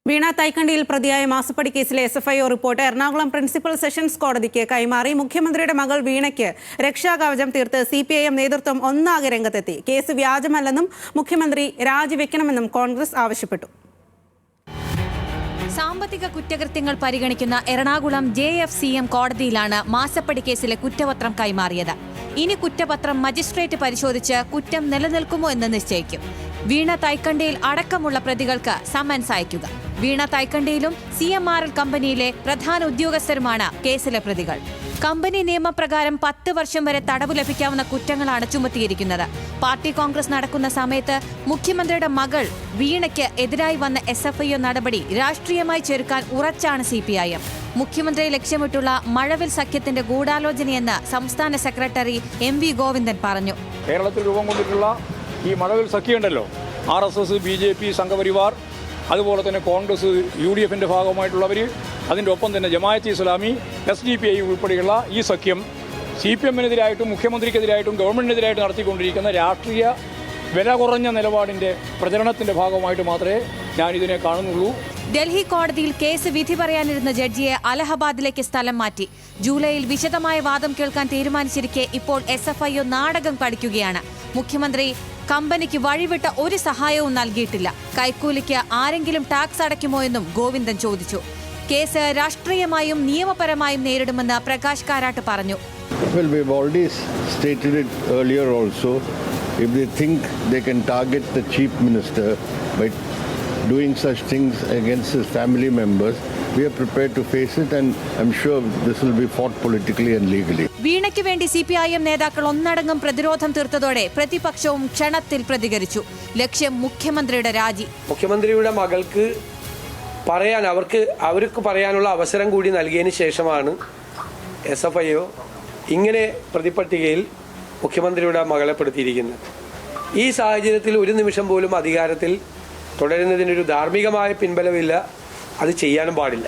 വീണ തൈക്കണ്ടിയിൽ പ്രതിയായ മാസപ്പടി കേസിലെ SFIO report Ernakulam principal sessions കോടതിക്ക് കൈമാറി. മുഖ്യമന്ത്രിയുടെ മകൾ വീണയ്ക്ക് രക്ഷാകവചം തീർത്ത് CPIM നേതൃത്വം ഒന്നാകെ രംഗത്തെത്തി. കേസ് വ്യാജമല്ലെന്നും മുഖ്യമന്ത്രി രാജിവെക്കണമെന്നും കോൺഗ്രസ് ആവശ്യപ്പെട്ടു. സാമ്പത്തിക കുറ്റകൃത്യങ്ങൾ പരിഗണിക്കുന്ന എറണാകുളം JFCM കോടതിയിലാണ് മാസപ്പടി കേസിലെ കുറ്റപത്രം കൈമാറിയത്. ഇനി കുറ്റപത്രം മജിസ്ട്രേറ്റ് പരിശോധിച്ച് കുറ്റം നിലനിൽക്കുമോ എന്ന് നിശ്ചയിക്കും. വീണ തൈക്കണ്ടിയിൽ അടക്കമുള്ള പ്രതികൾക്ക് സമൻസ് അയക്കുക. വീണ തൈക്കണ്ടിയിലും CMRL കമ്പനിയിലെ പ്രധാന ഉദ്യോഗസ്ഥരുമാണ് കേസിലെ പ്രതികൾ. കമ്പനി നിയമപ്രകാരം 10 വർഷം വരെ തടവ് ലഭിക്കാവുന്ന കുറ്റങ്ങളാണ് ചുമത്തിയിരിക്കുന്നത്. പാർട്ടി കോൺഗ്രസ് നടക്കുന്ന സമയത്ത് മുഖ്യമന്ത്രിയുടെ മകൾ വീണയ്ക്ക് എതിരായി വന്ന SFIO നടപടി രാഷ്ട്രീയമായി ചെറുക്കാൻ ഉറച്ചാണ് CPIM. മുഖ്യമന്ത്രിയെ ലക്ഷ്യമിട്ടുള്ള മഴവിൽ സഖ്യത്തിന്റെ ഗൂഢാലോചനയെന്ന് സംസ്ഥാന സെക്രട്ടറി MV ഗോവിന്ദൻ പറഞ്ഞു. കേരളത്തിൽ രൂപം കൊണ്ടിട്ടുള്ള ഈ മഴവിൽ സഖ്യമുണ്ടല്ലോ, RSS, BJP, സംഘപരിവാർ, അതുപോലെ തന്നെ കോൺഗ്രസ്, UDFിൻ്റെ ഭാഗമായിട്ടുള്ളവർ, അതിൻ്റെ ഒപ്പം തന്നെ ജമാഅത്തെ ഇസ്ലാമി, SDPI ഉൾപ്പെടെയുള്ള ഈ സഖ്യം CPMനെതിരായിട്ടും മുഖ്യമന്ത്രിക്കെതിരായിട്ടും ഗവൺമെൻറ്റിനെതിരായിട്ടും നടത്തിക്കൊണ്ടിരിക്കുന്ന രാഷ്ട്രീയ വില കുറഞ്ഞ നിലപാടിൻ്റെ പ്രചരണത്തിൻ്റെ ഭാഗമായിട്ട് മാത്രമേ ഞാനിതിനെ കാണുന്നുള്ളൂ. ഡൽഹി കോടതിയിൽ കേസ് വിധി പറയാനിരുന്ന ജഡ്ജിയെ അലഹബാദിലേക്ക് സ്ഥലം മാറ്റി. ജൂലൈയിൽ വിശദമായ വാദം കേൾക്കാൻ തീരുമാനിച്ചിരിക്കെ ഇപ്പോൾ SFIO നാടകം കളിക്കുകയാണ്. മുഖ്യമന്ത്രി കമ്പനിക്ക് വഴിവിട്ട ഒരു സഹായവും നൽകിയിട്ടില്ല. കൈക്കൂലിക്ക് ആരെങ്കിലും ടാക്സ് അടയ്ക്കുമോ എന്നും ഗോവിന്ദൻ ചോദിച്ചു. കേസ് രാഷ്ട്രീയമായും നിയമപരമായും നേരിടുമെന്ന് പ്രകാശ് കാരാട്ട് പറഞ്ഞു. Well, we've already stated it earlier also. If they think they can target the chief minister by doing such things against his family members, we are prepared to face it, and I'm sure this will be fought politically and legally. വീണയ്ക്ക് വേണ്ടി CPIM നേതാക്കൾ ഒന്നടങ്കം പ്രതിരോധം തീർത്തതോടെ പ്രതിപക്ഷവും ക്ഷണത്തിൽ പ്രതികരിച്ചു. ലക്ഷ്യം മുഖ്യമന്ത്രിയുടെ രാജി. മുഖ്യമന്ത്രിയുടെ മകൾക്ക് അവർക്ക് പറയാനുള്ള അവസരം കൂടി നൽകിയതിന് ശേഷമാണ് SFIO ഇങ്ങനെ പ്രതിപട്ടികയിൽ മുഖ്യമന്ത്രിയുടെ മകളെ പെടുത്തിയിരിക്കുന്നത്. ഈ സാഹചര്യത്തിൽ ഒരു നിമിഷം പോലും അധികാരത്തിൽ തുടരുന്നതിനൊരു ധാർമ്മികമായ പിൻബലമില്ല, അത് ചെയ്യാനും പാടില്ല.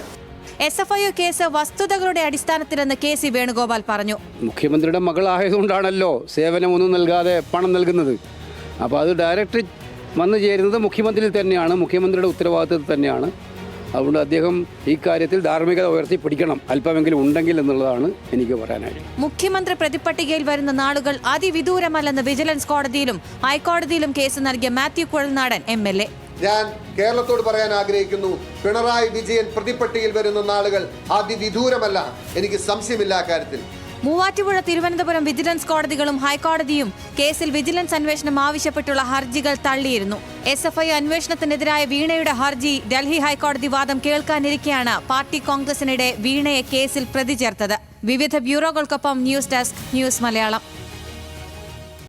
SFIO കേസ് വസ്തുതകളുടെ അടിസ്ഥാനത്തിലെന്ന് KC വേണുഗോപാൽ പറഞ്ഞു. മുഖ്യമന്ത്രിയുടെ മകളായതുകൊണ്ടാണല്ലോ സേവനമൊന്നും നൽകാതെ പണം നൽകുന്നത്. അപ്പോൾ അത് ഡയറക്റ്റ് വന്നു ചേരുന്നത് മുഖ്യമന്ത്രിയിൽ തന്നെയാണ്, മുഖ്യമന്ത്രിയുടെ ഉത്തരവാദിത്വത്തിൽ തന്നെയാണ്. അതുകൊണ്ട് അദ്ദേഹം ഈ കാര്യത്തിൽ ധാർമ്മികത ഉയർത്തിപ്പിടിക്കണം, അല്പമെങ്കിലും ഉണ്ടെങ്കിൽ എന്നുള്ളതാണ് എനിക്ക് പറയാനായിട്ട്. മുഖ്യമന്ത്രി പ്രതിപട്ടികയിൽ വരുന്ന നാളുകൾ അതിവിദൂരമല്ലെന്ന് വിജിലൻസ് കോടതിയിലും ഹൈക്കോടതിയിലും കേസ് നൽകിയ മാത്യു കുഴൽനാടൻ MLA. ഞാൻ കേരളത്തോട് പറയാൻ ആഗ്രഹിക്കുന്നു, പിണറായി വിജയൻ പ്രതിപട്ടികയിൽ വരുന്ന നാളുകൾ അതിവിദൂരമല്ല. എനിക്ക് സംശയമില്ല കാര്യത്തിൽ. മൂവാറ്റുപുഴ, തിരുവനന്തപുരം വിജിലൻസ് കോടതികളും ഹൈക്കോടതിയും കേസിൽ വിജിലൻസ് അന്വേഷണം ആവശ്യപ്പെട്ടുള്ള ഹർജികൾ തള്ളിയിരുന്നു. SFIO അന്വേഷണത്തിനെതിരായ വീണയുടെ ഹർജി ഡൽഹി ഹൈക്കോടതി വാദം കേൾക്കാനിരിക്കെയാണ് പാർട്ടി കോൺഗ്രസിനിടെ വീണയെ കേസിൽ പ്രതി ചേർത്തത്. വിവിധ ബ്യൂറോകൾക്കൊപ്പം ന്യൂസ് ഡെസ്ക്, ന്യൂസ് മലയാളം.